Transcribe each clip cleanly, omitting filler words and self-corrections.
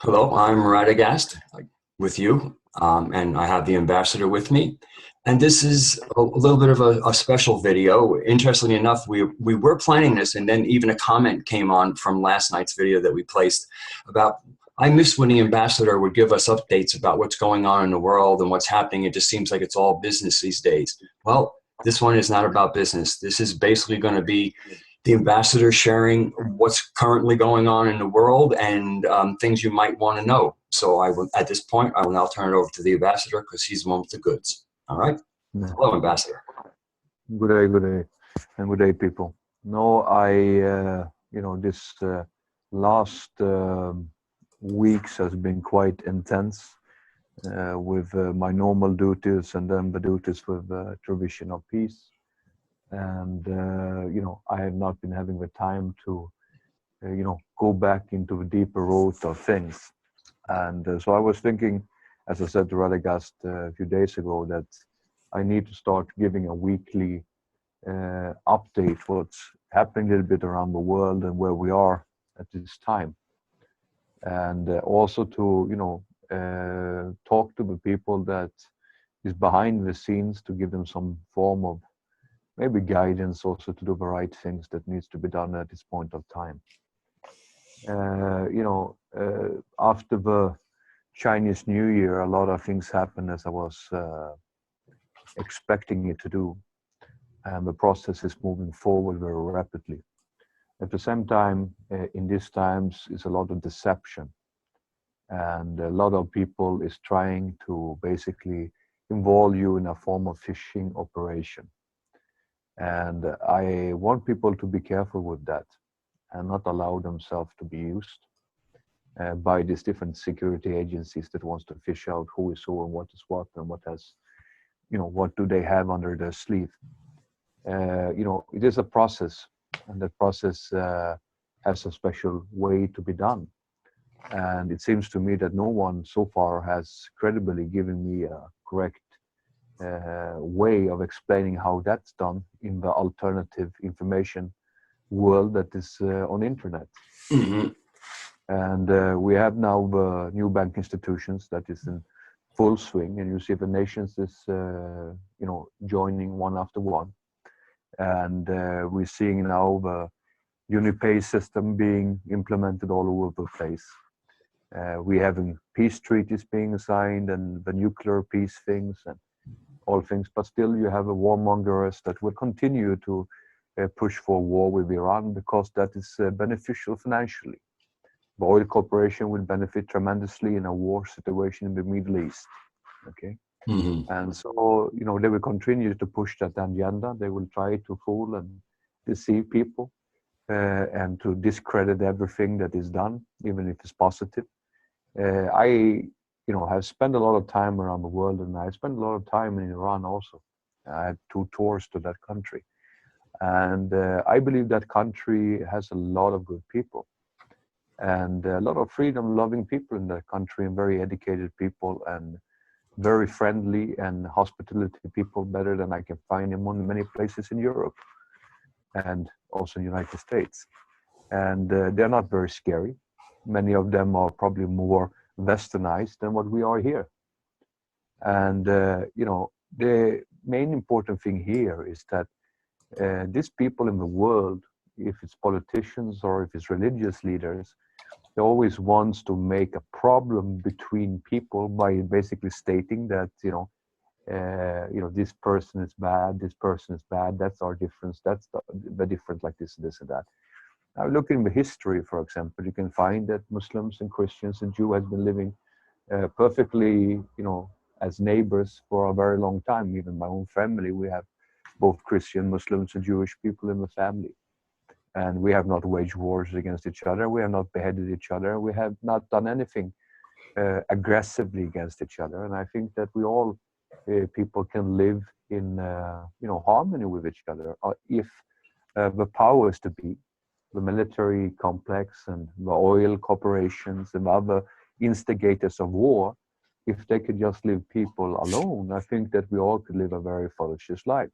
Hello, I'm Radagast with you, and I have the ambassador with me. And this is a little bit of a special video. Interestingly enough, we were planning this, and then even a comment came on from last night's video that we placed about, I miss when the ambassador would give us updates about what's going on in the world and what's happening. It just seems like it's all business these days. Well, this one is not about business. This is basically going to be the ambassador sharing what's currently going on in the world and things you might want to know. So at this point, I will now turn it over to the ambassador because he's the one with the goods. All right. Yeah. Hello, ambassador. Good day, and good day, people. No, this last weeks has been quite intense with my normal duties and then the duties with provision of peace. And, I have not been having the time to, go back into the deeper root of things. And so I was thinking, as I said to Radagast a few days ago, that I need to start giving a weekly update what's happening a little bit around the world and where we are at this time. And also to, talk to the people that is behind the scenes to give them some form of maybe guidance also to do the right things that needs to be done at this point of time. After the Chinese New Year, a lot of things happened as I was expecting it to do. And the process is moving forward very rapidly. At the same time, in these times, is a lot of deception. And a lot of people is trying to basically involve you in a form of phishing operation. And I want people to be careful with that and not allow themselves to be used by these different security agencies that wants to fish out who is who and what is what and what has, what do they have under their sleeve. It is a process, and that process has a special way to be done. And it seems to me that no one so far has credibly given me a correct way of explaining how that's done in the alternative information world that is on internet. Mm-hmm. And we have now the new bank institutions that is in full swing, and you see the nations is joining one after one. And we're seeing now the UniPay system being implemented all over the place. We're having peace treaties being signed and the nuclear peace things and all things, but still you have a warmongers that will continue to push for war with Iran because that is beneficial financially. The oil corporation will benefit tremendously in a war situation in the Middle East. Okay. Mm-hmm. And so, they will continue to push that agenda. They will try to fool and deceive people and to discredit everything that is done, even if it's positive. I have spent a lot of time around the world, and I spent a lot of time in Iran also. I had 2 tours to that country. And I believe that country has a lot of good people and a lot of freedom-loving people in that country, and very educated people and very friendly and hospitality people, better than I can find in many places in Europe and also in the United States. And they're not very scary. Many of them are probably more westernized than what we are here. And, the main important thing here is that these people in the world, if it's politicians or if it's religious leaders, they always wants to make a problem between people by basically stating that, this person is bad, this person is bad, that's our difference, that's the difference, like this and that. Now, look in the history, for example, you can find that Muslims and Christians and Jews have been living perfectly, as neighbors for a very long time. Even my own family, we have both Christian, Muslims, and Jewish people in the family. And we have not waged wars against each other. We have not beheaded each other. We have not done anything aggressively against each other. And I think that we all people can live in, harmony with each other if the powers to be, the military complex and the oil corporations and other instigators of war, if they could just leave people alone, I think that we all could live a very fellowship life.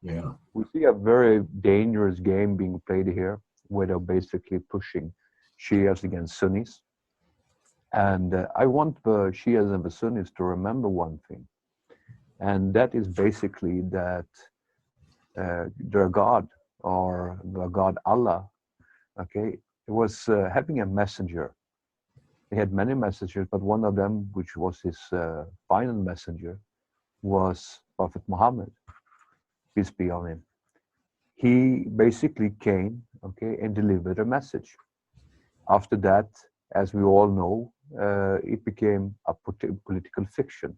Yeah. We see a very dangerous game being played here, where they're basically pushing Shias against Sunnis. And I want the Shias and the Sunnis to remember one thing, and that is basically that their God, or the God Allah, okay, was having a messenger. He had many messengers, but one of them, which was his final messenger, was Prophet Muhammad, peace be on him. He basically came, okay, and delivered a message. After that, as we all know, it became a political fiction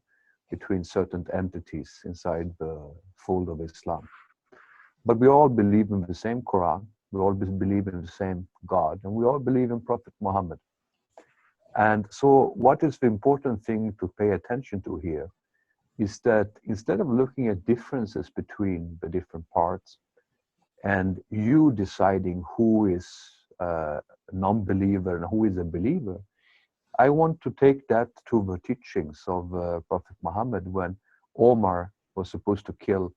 between certain entities inside the fold of Islam. But we all believe in the same Quran, we all believe in the same God, and we all believe in Prophet Muhammad. And so what is the important thing to pay attention to here is that instead of looking at differences between the different parts and you deciding who is a non-believer and who is a believer, I want to take that to the teachings of Prophet Muhammad when Omar was supposed to kill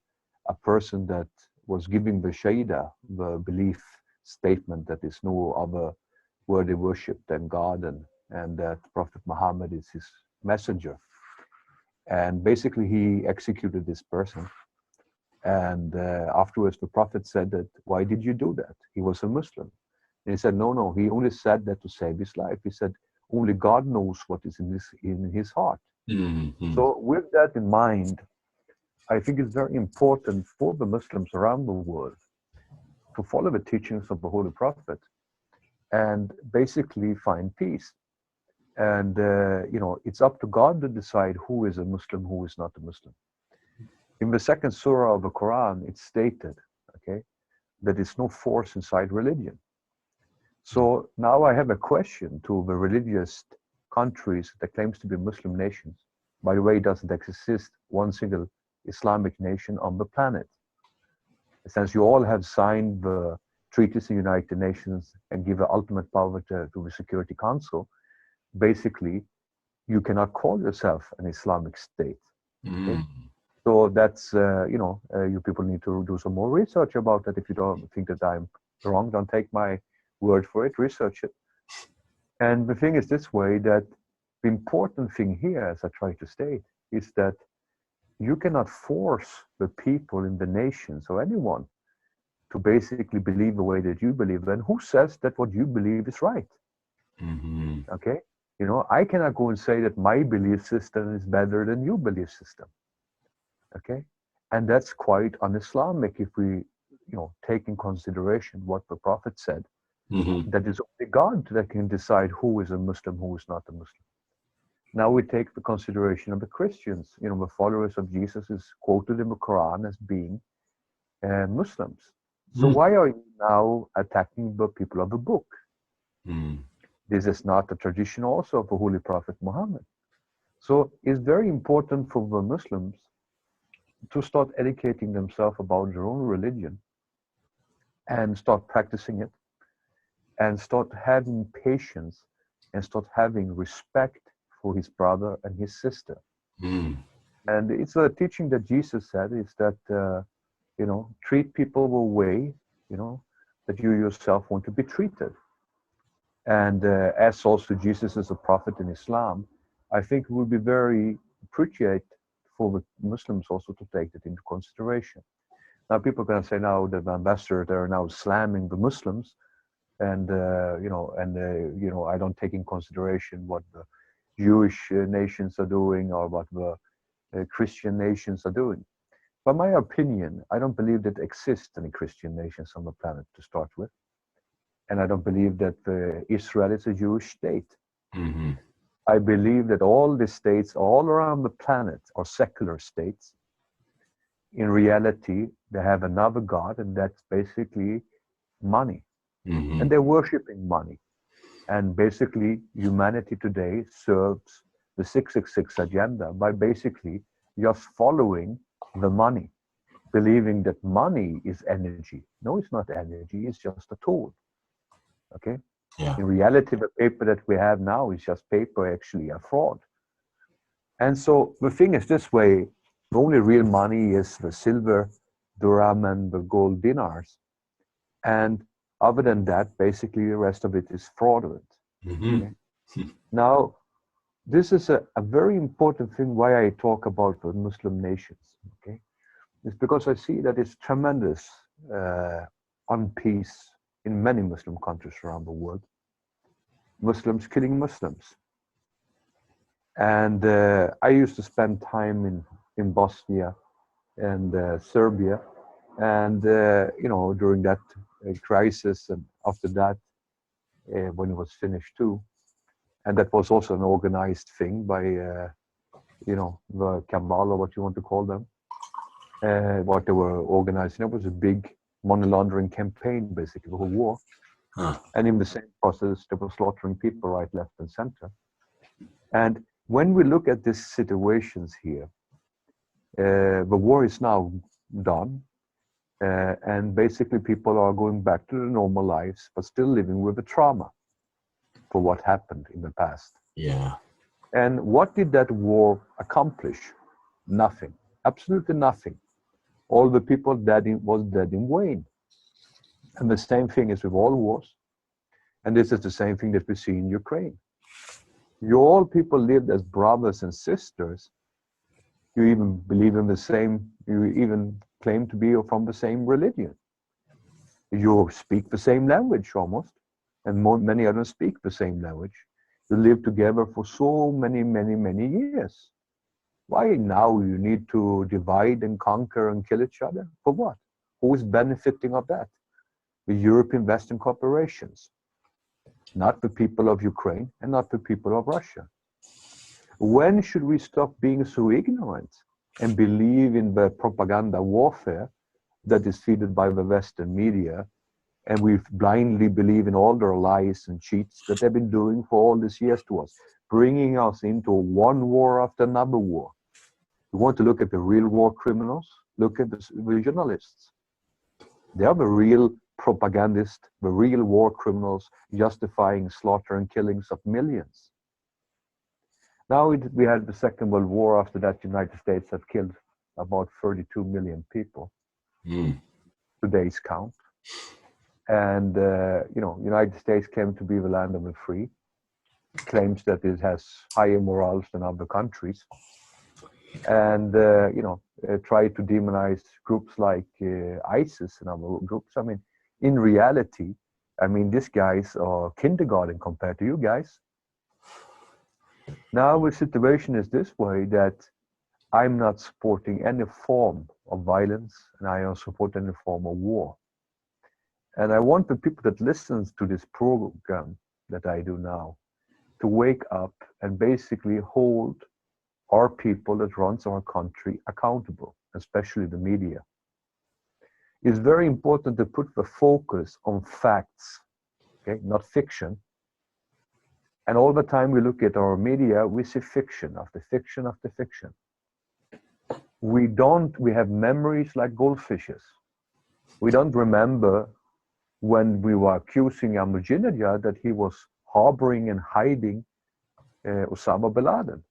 a person that was giving the Shaida, the belief statement that is no other worthy worship than God, and that Prophet Muhammad is his messenger. And basically he executed this person. And afterwards the Prophet said that, why did you do that? He was a Muslim. And he said, no, he only said that to save his life. He said, only God knows what is in his heart. Mm-hmm. So with that in mind, I think it's very important for the Muslims around the world to follow the teachings of the Holy Prophet and basically find peace. And, it's up to God to decide who is a Muslim, who is not a Muslim. In the second surah of the Quran, it's stated, okay, that there's no force inside religion. So now I have a question to the religious countries that claims to be Muslim nations. By the way, it doesn't exist one single Islamic nation on the planet. Since you all have signed the treaties of the United Nations and give the ultimate power to the Security Council, basically, you cannot call yourself an Islamic state. Okay? So that's, you people need to do some more research about that. If you don't think that I'm wrong, don't take my word for it, research it. And the thing is this way, that the important thing here, as I try to state, is that you cannot force the people in the nations or anyone to basically believe the way that you believe. And who says that what you believe is right? Mm-hmm. Okay? I cannot go and say that my belief system is better than your belief system. Okay? And that's quite un-Islamic if we, take in consideration what the Prophet said, Mm-hmm. that is only God that can decide who is a Muslim, who is not a Muslim. Now we take the consideration of the Christians. The followers of Jesus is quoted in the Quran as being Muslims. So why are you now attacking the people of the book? Mm-hmm. This is not a tradition also of the Holy Prophet Muhammad. So it's very important for the Muslims to start educating themselves about their own religion and start practicing it and start having patience and start having respect for his brother and his sister. Mm-hmm. And it's a teaching that Jesus said is that, treat people the way, that you yourself want to be treated. And as also Jesus is a prophet in Islam, I think it would be very appreciate for the Muslims also to take that into consideration. Now people are going to say now that the ambassador, they're now slamming the Muslims, and I don't take in consideration what the Jewish nations are doing or what the Christian nations are doing. By my opinion, I don't believe that exists any Christian nations on the planet to start with. And I don't believe that Israel is a Jewish state. Mm-hmm. I believe that all the states all around the planet are secular states. In reality, they have another God, and that's basically money. Mm-hmm. And they're worshiping money. And basically, humanity today serves the 666 agenda by basically just following the money, believing that money is energy. No, it's not energy, it's just a tool. Okay? Yeah. In reality, the paper that we have now is just paper, actually a fraud. And so the thing is this way, the only real money is the silver dirham and the gold dinars. And other than that, basically the rest of it is fraudulent. Mm-hmm. Okay? Now, this is a very important thing why I talk about the Muslim nations, okay? It's because I see that it's tremendous unpeace in many Muslim countries around the world. Muslims killing Muslims. And I used to spend time in Bosnia and Serbia, and during that crisis, and after that, when it was finished too, and that was also an organized thing by the Cabal, or what you want to call them, what they were organizing. It was a big money laundering campaign, basically, the whole war. And in the same process, they were slaughtering people right, left, and center. And when we look at these situations here, the war is now done, and basically people are going back to their normal lives, but still living with the trauma for what happened in the past. Yeah. And what did that war accomplish? Nothing. Absolutely nothing. All the people was dead in vain. And the same thing is with all wars. And this is the same thing that we see in Ukraine. You all people lived as brothers and sisters. You even believe in the same, you even claim to be from the same religion. You speak the same language almost, and many of them speak the same language. You live together for so many, many, many years. Why now you need to divide and conquer and kill each other? For what? Who is benefiting of that? The European Western corporations, not the people of Ukraine and not the people of Russia. When should we stop being so ignorant and believe in the propaganda warfare that is feeded by the Western media, and we blindly believe in all their lies and cheats that they've been doing for all these years to us, bringing us into one war after another war? You want to look at the real war criminals? Look at the journalists. They are the real propagandists, the real war criminals justifying slaughter and killings of millions. Now we had the Second World War. After that, the United States have killed about 32 million people. Today's count. And, United States claims to be the land of the free, claims that it has higher morals than other countries, and, try to demonize groups like ISIS and other groups. I mean, in reality, these guys are kindergarten compared to you guys. Now the situation is this way, that I'm not supporting any form of violence, and I don't support any form of war. And I want the people that listens to this program that I do now to wake up and basically hold our people that runs our country accountable, especially the media. It's very important to put the focus on facts, okay, not fiction. And all the time we look at our media, we see fiction after fiction after fiction. We have memories like goldfishes. We don't remember when we were accusing Ahmadinejad that he was harboring and hiding Osama bin Laden.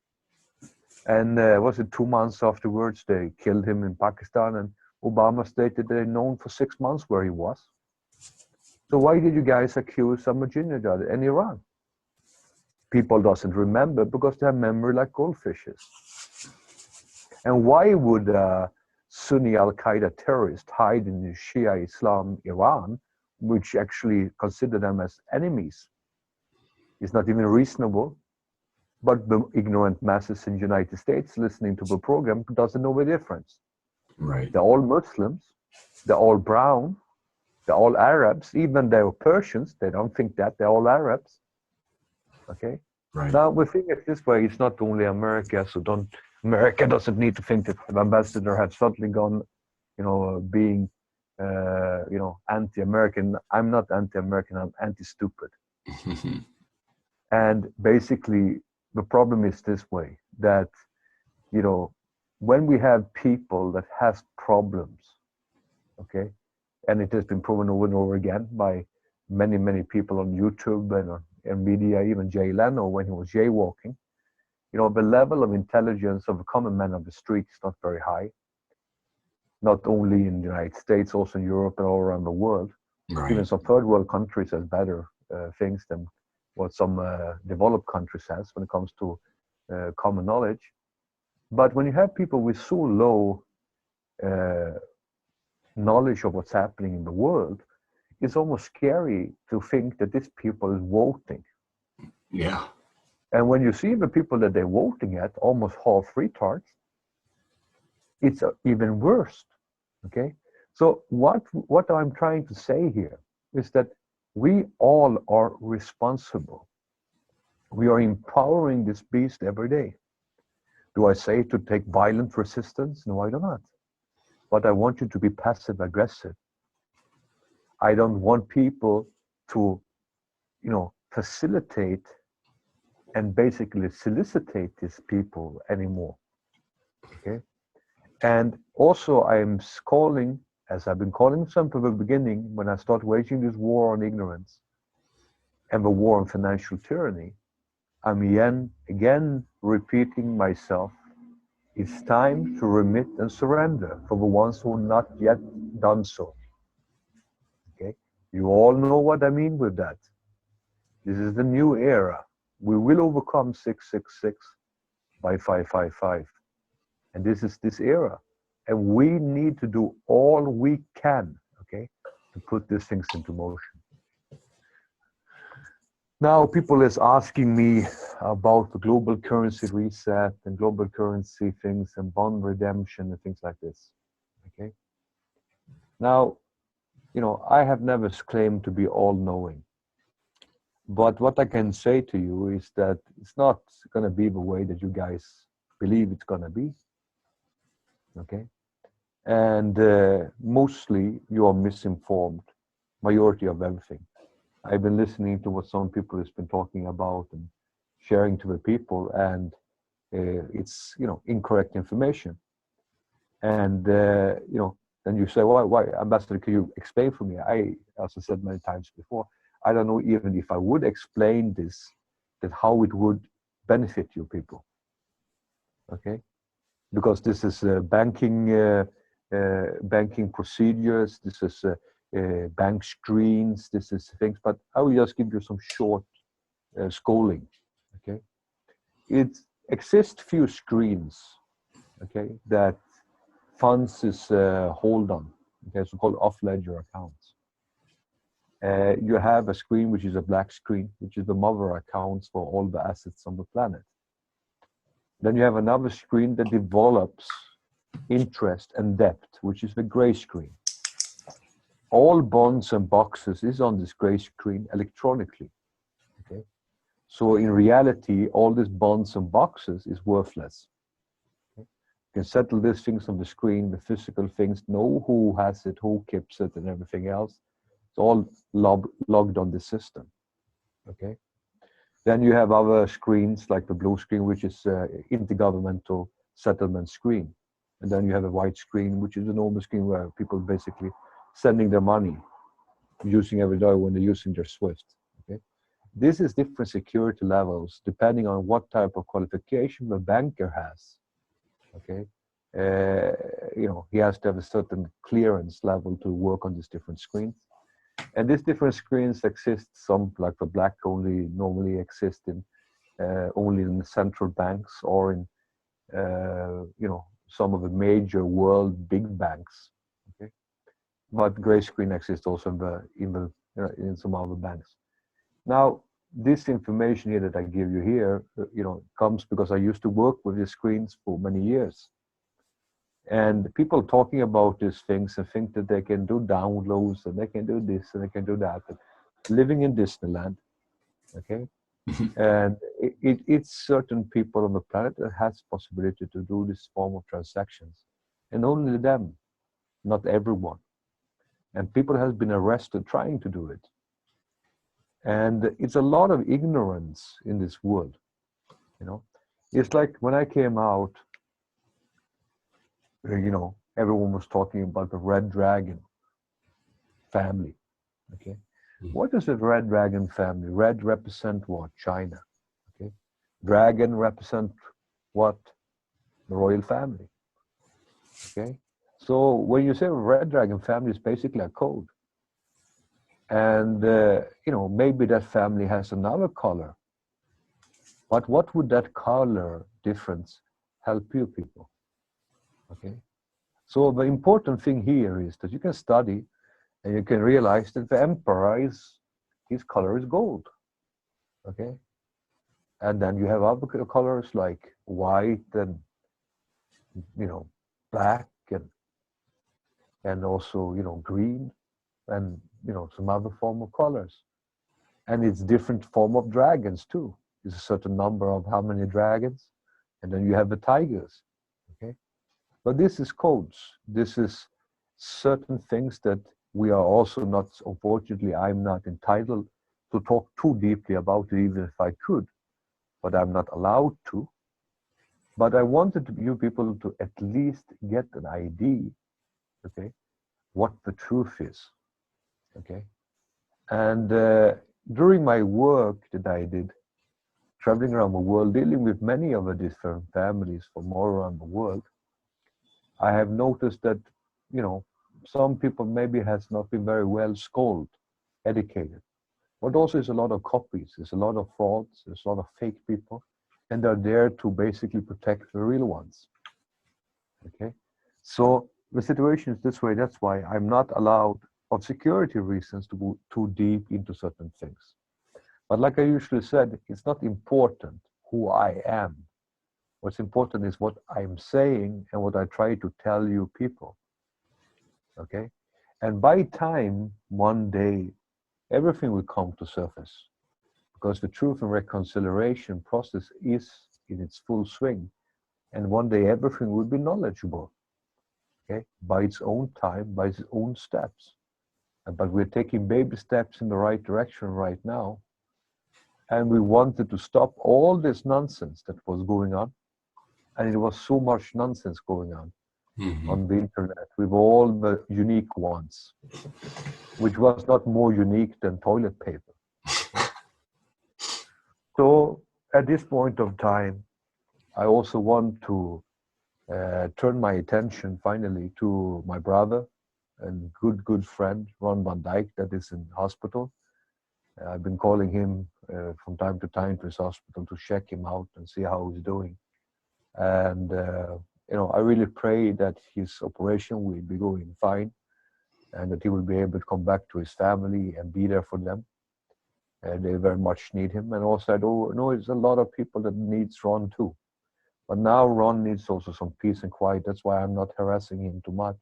And was it 2 months afterwards, they killed him in Pakistan, and Obama stated they'd known for 6 months where he was. So why did you guys accuse Ahmadinejad in Iran? People doesn't remember because they have memory like goldfishes. And why would Sunni Al-Qaeda terrorists hide in the Shia Islam Iran, which actually consider them as enemies? It's not even reasonable. But the ignorant masses in the United States listening to the program doesn't know the difference. Right. They're all Muslims, they're all brown, they're all Arabs, even they're Persians, they don't think that, they're all Arabs. Okay? Right. Now we think it this way, it's not only America, so America doesn't need to think that the ambassador has suddenly gone, being, anti-American. I'm not anti-American, I'm anti-stupid. And basically, the problem is this way, that, when we have people that has problems, okay, and it has been proven over and over again by many, many people on YouTube and media, even Jay Leno when he was jaywalking, the level of intelligence of a common man of the street is not very high, not only in the United States, also in Europe and all around the world. Right. Even some third world countries has better things than what some developed countries has when it comes to common knowledge. But when you have people with so low knowledge of what's happening in the world, it's almost scary to think that these people is voting. Yeah. And when you see the people that they're voting at, almost half retards, it's even worse. Okay? So what I'm trying to say here is that we all are responsible. We are empowering this beast every day. Do I say to take violent resistance? No, I do not. But I want you to be passive aggressive. I don't want people to, facilitate and basically solicitate these people anymore. Okay? And also I am calling, as I've been calling from the beginning, when I start waging this war on ignorance and the war on financial tyranny, I'm again repeating myself. It's time to remit and surrender for the ones who have not yet done so. Okay? You all know what I mean with that. This is the new era. We will overcome 666 by 555. And this is this era. And we need to do all we can, okay, to put these things into motion. Now, people is asking me about the global currency reset and global currency things and bond redemption and things like this, okay? Now, I have never claimed to be all-knowing. But what I can say to you is that it's not going to be the way that you guys believe it's going to be, okay? And mostly you are misinformed, majority of everything. I've been listening to what some people has been talking about and sharing to the people, and it's incorrect information. And then you say, why, Ambassador? Can you explain for me? I, as I said many times before, I don't know even if I would explain this, that how it would benefit you people. Okay, because this is banking procedures. This is bank screens, this is things, but I will just give you some short schooling, okay? It exists few screens, okay, that funds is hold on, okay, so-called off-ledger accounts. You have a screen which is a black screen, which is the mother accounts for all the assets on the planet. Then you have another screen that develops interest and debt, which is the gray screen. All bonds and boxes is on this gray screen electronically, okay? So in reality, all these bonds and boxes is worthless. Okay? You can settle these things on the screen, the physical things, know who has it, who keeps it, and everything else. It's all logged on the system, okay? Then you have other screens like the blue screen, which is intergovernmental settlement screen. And then you have a white screen, which is a normal screen where people basically sending their money using every day when they're using their SWIFT. Okay, this is different security levels depending on what type of qualification the banker has. Okay, he has to have a certain clearance level to work on these different screens, and these different screens exist. Some, like the black, only normally exist in only in the central banks or in some of the major world big banks. Okay. But gray screen exists also in some other banks. Now, this information here that I give you here, comes because I used to work with these screens for many years. And people talking about these things and think that they can do downloads and they can do this and they can do that. And living in Disneyland, okay? And it's certain people on the planet that has possibility to do this form of transactions. And only them, not everyone. And people have been arrested trying to do it. And it's a lot of ignorance in this world, It's like when I came out, everyone was talking about the Red Dragon family, okay? What is the Red Dragon family? Red represent what? China, okay? Dragon represent what? The royal family, okay? So when you say Red Dragon family, it's basically a code. And, maybe that family has another color. But what would that color difference help you people? Okay. So the important thing here is that you can study and you can realize that the emperor his color is gold. Okay. And then you have other colors like white and, you know, black and also, you know, green and, you know, some other form of colors. And it's different form of dragons too. There's a certain number of how many dragons. And then you have the tigers. Okay. But this is codes. This is certain things that we are also not, unfortunately, I'm not entitled to talk too deeply about it, even if I could, but I'm not allowed to. But I wanted you people to at least get an idea, okay, what the truth is, okay? And during my work that I did, traveling around the world, dealing with many of the different families from all around the world, I have noticed that, you know, some people maybe has not been very well schooled, educated. But also there's a lot of copies, there's a lot of frauds, there's a lot of fake people, and they're there to basically protect the real ones. Okay? So the situation is this way, that's why I'm not allowed, of security reasons, to go too deep into certain things. But like I usually said, it's not important who I am. What's important is what I'm saying and what I try to tell you people. Okay? And by time, one day, everything will come to surface, because the truth and reconciliation process is in its full swing. And one day everything will be knowledgeable, okay, by its own time, by its own steps. But we're taking baby steps in the right direction right now. And we wanted to stop all this nonsense that was going on. And it was so much nonsense going on the internet with all the unique ones, which was not more unique than toilet paper. So at this point of time, I also want to turn my attention finally to my brother and good friend, Ron Van Dyke, that is in hospital. I've been calling him from time to time to his hospital to check him out and see how he's doing. And, you know, I really pray that his operation will be going fine and that he will be able to come back to his family and be there for them. They very much need him. And also, I don't know, there's a lot of people that needs Ron too. But now Ron needs also some peace and quiet. That's why I'm not harassing him too much.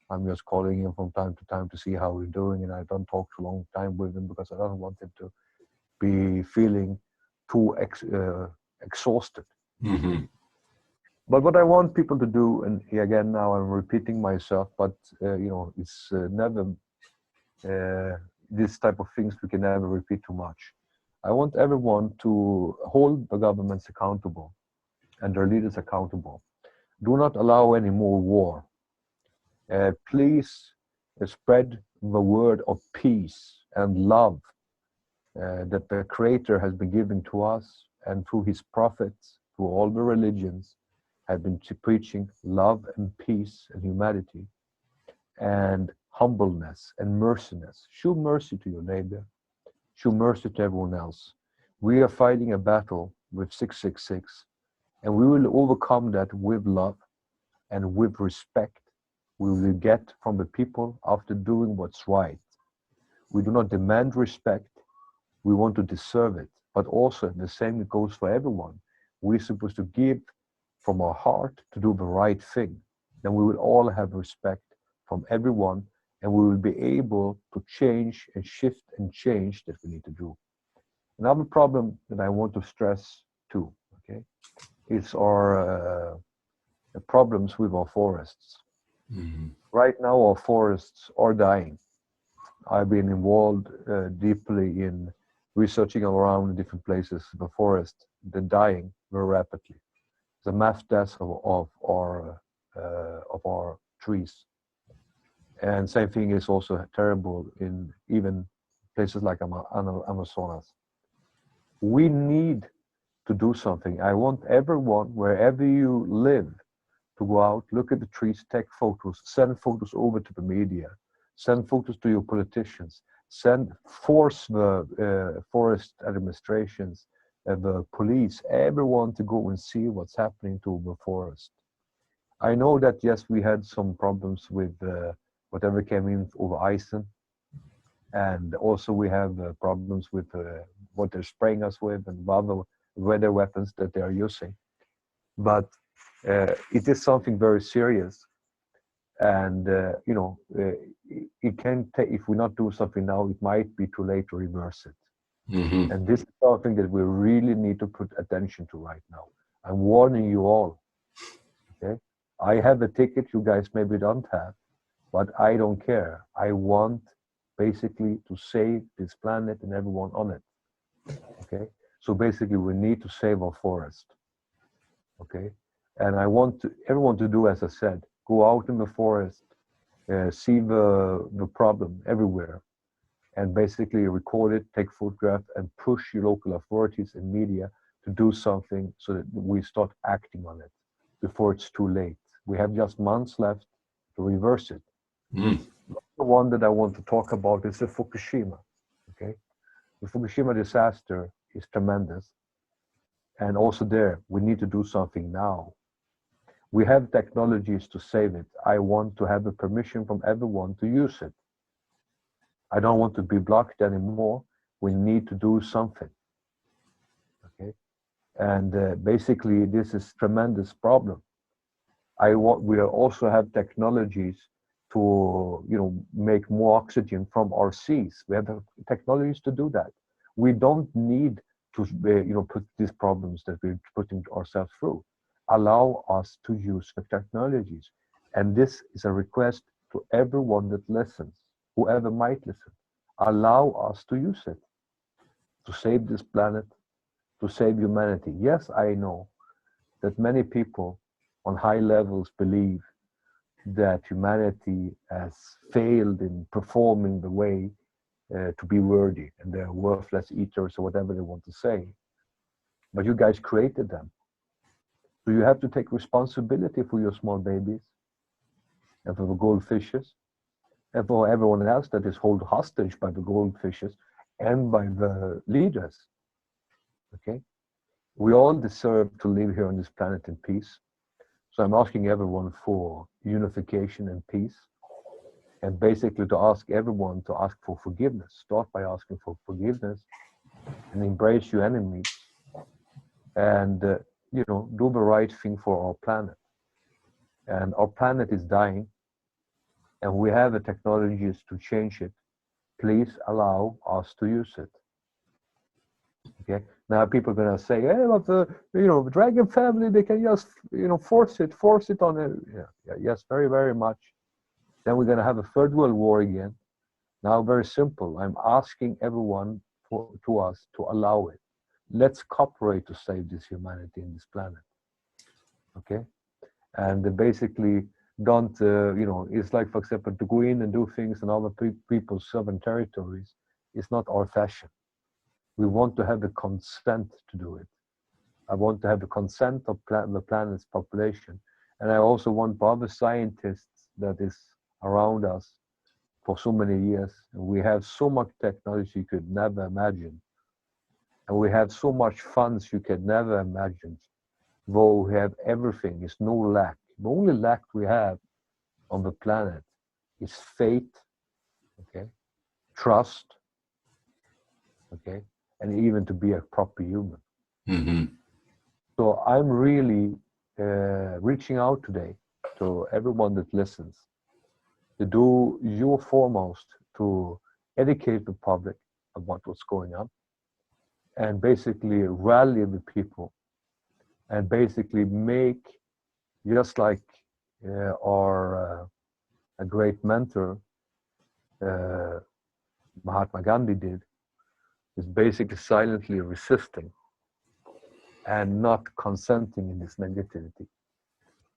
I'm just calling him from time to time to see how he's doing. And I don't talk too long time with him because I don't want him to be feeling too exhausted. But what I want people to do, and again, now I'm repeating myself, but you know, it's never, this type of things we can never repeat too much. I want everyone to hold the governments accountable and their leaders accountable. Do not allow any more war. Please spread the word of peace and love that the Creator has been giving to us, and through His prophets, through all the religions, have been preaching love and peace and humanity and humbleness and merciness. Show mercy to your neighbor. Show mercy to everyone else. We are fighting a battle with 666, and we will overcome that with love and with respect. We will get from the people after doing what's right. We do not demand respect. We want to deserve it. But also the same goes for everyone. We're supposed to give from our heart to do the right thing. Then we will all have respect from everyone, and we will be able to change and shift and change that we need to do. Another problem that I want to stress too, okay, is our problems with our forests. Right now, our forests are dying. I've been involved deeply in researching around different places. The forest, they're dying very rapidly. The mass death of our trees. And same thing is also terrible in even places like Amazonas. We need to do something. I want everyone, wherever you live, to go out, look at the trees, take photos, send photos over to the media, send photos to your politicians, force the forest administrations the police, everyone to go and see what's happening to the forest. I know that, yes, we had some problems with whatever came in over Iceland. And also we have problems with what they're spraying us with and other weather weapons that they are using. But it is something very serious. And, it can take, if we not do something now, it might be too late to reverse it. Mm-hmm. And this is something that we really need to put attention to right now. I'm warning you all, okay? I have a ticket you guys maybe don't have, but I don't care. I want basically to save this planet and everyone on it, okay? So basically we need to save our forest, okay? And I want everyone to do, as I said, go out in the forest, see the problem everywhere, and basically record it, take photograph, and push your local authorities and media to do something so that we start acting on it before it's too late. We have just months left to reverse it. Mm. The one that I want to talk about is the Fukushima, okay? The Fukushima disaster is tremendous. And also there, we need to do something now. We have technologies to save it. I want to have a permission from everyone to use it. I don't want to be blocked anymore. We need to do something, okay? And basically, this is tremendous problem. We also have technologies to, make more oxygen from our seas. We have the technologies to do that. We don't need to, put these problems that we're putting ourselves through. Allow us to use the technologies. And this is a request to everyone that listens, whoever might listen. Allow us to use it to save this planet, to save humanity. Yes, I know that many people on high levels believe that humanity has failed in performing the way to be worthy, and they're worthless eaters or whatever they want to say. But you guys created them. So you have to take responsibility for your small babies and for the goldfishes and for everyone else that is held hostage by the goldfishes and by the leaders, okay? We all deserve to live here on this planet in peace. So I'm asking everyone for unification and peace, and basically to ask everyone to ask for forgiveness. Start by asking for forgiveness and embrace your enemies and, do the right thing for our planet. And our planet is dying, and we have the technologies to change it. Please allow us to use it. Okay. Now people are gonna say, "Hey, but the dragon family, they can just force it on it." Yeah, yes, very, very much. Then we're gonna have a third world war again. Now, very simple. I'm asking everyone to us to allow it. Let's cooperate to save this humanity and this planet. Okay, and basically don't it's like, for example, to go in and do things in other people's sovereign territories is not our fashion. We want to have the consent to do it. I want to have the consent of the planet's population, and I also want other scientists that is around us for so many years. And we have so much technology you could never imagine, and we have so much funds you could never imagine. Though we have everything, there's no lack. The only lack we have on the planet is faith, okay, trust, okay, and even to be a proper human. Mm-hmm. So I'm really reaching out today to everyone that listens to do your foremost to educate the public about what's going on and basically rally the people and basically make, just like our a great mentor Mahatma Gandhi did, is basically silently resisting and not consenting in this negativity.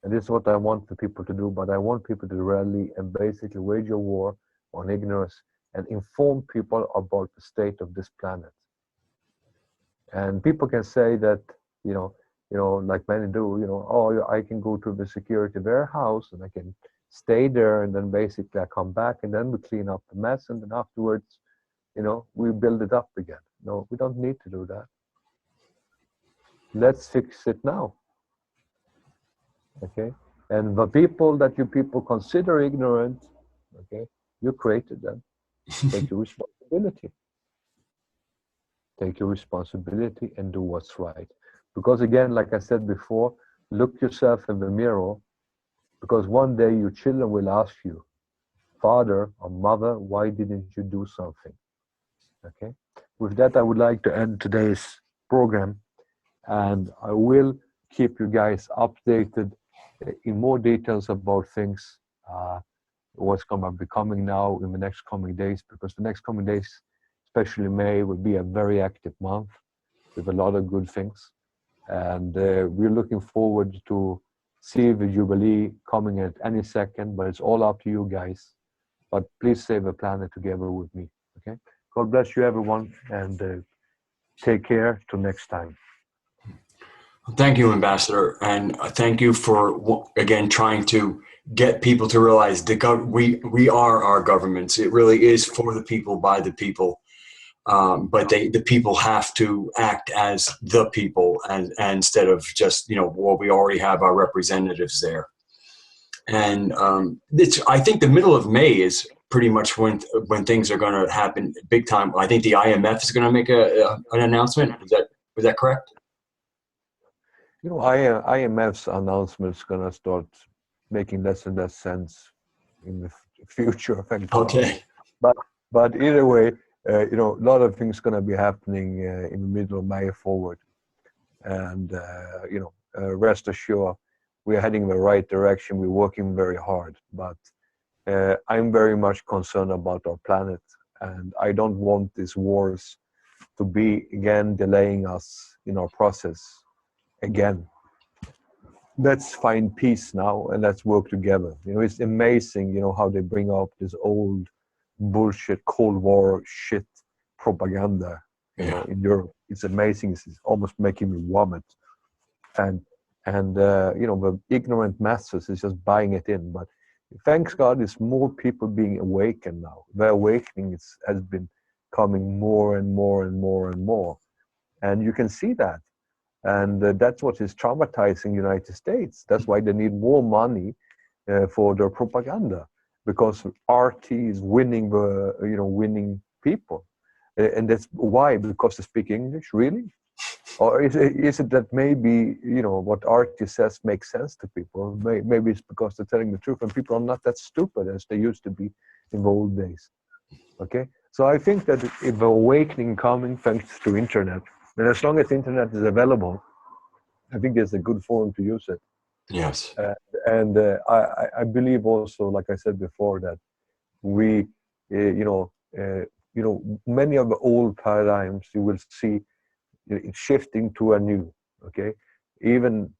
And this is what I want the people to do, but I want people to rally and basically wage a war on ignorance and inform people about the state of this planet. And people can say that, like many do, oh, I can go to the security warehouse and I can stay there, and then basically I come back and then we clean up the mess, and then afterwards, we build it up again. No, we don't need to do that. Let's fix it now. Okay? And the people that you people consider ignorant, okay, you created them. Take your responsibility. Take your responsibility and do what's right. Because again, like I said before, look yourself in the mirror, because one day your children will ask you, father or mother, why didn't you do something? Okay. With that, I would like to end today's program, and I will keep you guys updated in more details about things, what's going to be coming now in the next coming days, because the next coming days, especially May, will be a very active month with a lot of good things. And we're looking forward to see the Jubilee coming at any second, but it's all up to you guys. But please save the planet together with me, okay? God bless you, everyone, and take care till next time. Thank you, Ambassador, and thank you for again trying to get people to realize we are our governments. It really is for the people, by the people, but the people have to act as the people, and instead of just well, we already have our representatives there. And I think the middle of May is pretty much when things are going to happen big time. I think the IMF is going to make an announcement. Was that correct? IMF's announcement is going to start making less and less sense in the future. Okay. But either way, a lot of things going to be happening in the middle of May forward, and rest assured, we're heading in the right direction. We're working very hard, but I'm very much concerned about our planet, and I don't want these wars to be again delaying us in our process. Again, let's find peace now and let's work together. It's amazing, how they bring up this old bullshit Cold War shit propaganda, in Europe. It's amazing. It's almost making me vomit. And the ignorant masses is just buying it in. But thanks God, it's more people being awakened now. The awakening has been coming more and more and more and more. And you can see that. And that's what is traumatizing the United States. That's why they need more money for their propaganda, because RT is winning winning people. And that's why, because they speak English, really? Or is it that maybe, what RT says makes sense to people? Maybe it's because they're telling the truth and people are not that stupid as they used to be in the old days. Okay? So I think that if the awakening coming thanks to internet, and as long as the internet is available, I think it's a good forum to use it. Yes. I believe also, like I said before, that we, many of the old paradigms you will see shifting to a new. Okay, even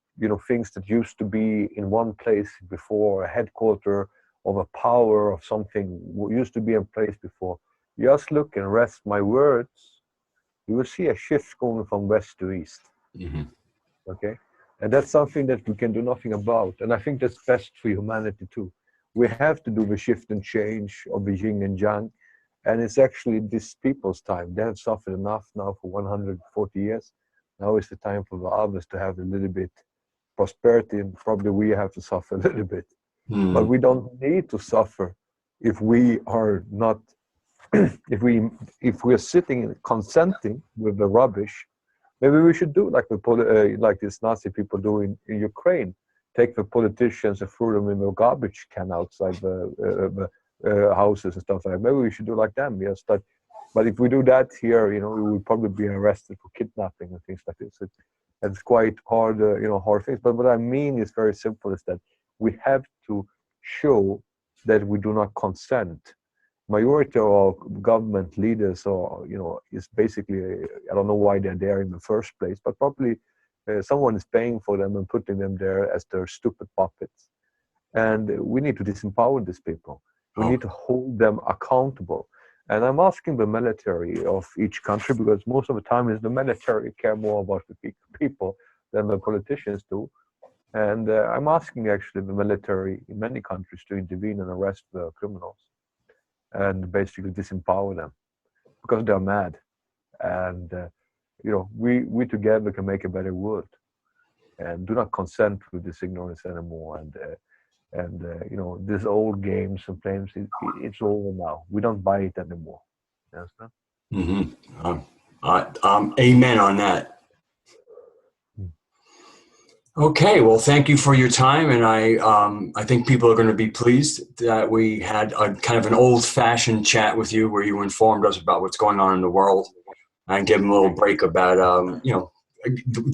things that used to be in one place before, a headquarter of a power of something used to be in place before. Just look and rest my words. You will see a shift going from west to east. Mm-hmm. Okay, and that's something that we can do nothing about. And I think that's best for humanity too. We have to do the shift and change of the yin and yang. And it's actually this people's time. They have suffered enough now for 140 years. Now is the time for the others to have a little bit prosperity, and probably we have to suffer a little bit. But we don't need to suffer if we are not, if we are sitting and consenting with the rubbish. Maybe we should do like these Nazi people do in Ukraine. Take the politicians and throw them in the garbage can outside the houses and stuff like that. Maybe we should do like them. Yes, but if we do that here, we will probably be arrested for kidnapping and things like this. It's quite hard, hard things. But what I mean is very simple: is that we have to show that we do not consent. Majority of government leaders is basically, I don't know why they're there in the first place, but probably someone is paying for them and putting them there as their stupid puppets. And we need to disempower these people. We need to hold them accountable. And I'm asking the military of each country, because most of the time is the military care more about the people than the politicians do. And I'm asking actually the military in many countries to intervene and arrest the criminals and basically disempower them, because they're mad. And you know, we together can make a better world, and do not consent with this ignorance anymore. And you know, this old games and flames, it's over now. We don't buy it anymore. Yes, no? Amen on that. Okay, well, thank you for your time, and I think people are going to be pleased that we had a kind of an old-fashioned chat with you, where you informed us about what's going on in the world, and give them a little break about you know,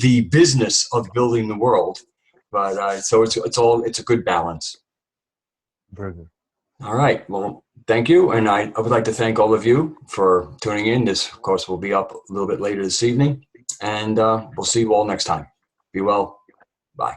the business of building the world. But so it's a good balance. Very good. All right, well, thank you, and I would like to thank all of you for tuning in. This, of course, will be up a little bit later this evening, and we'll see you all next time. Be well. Bye.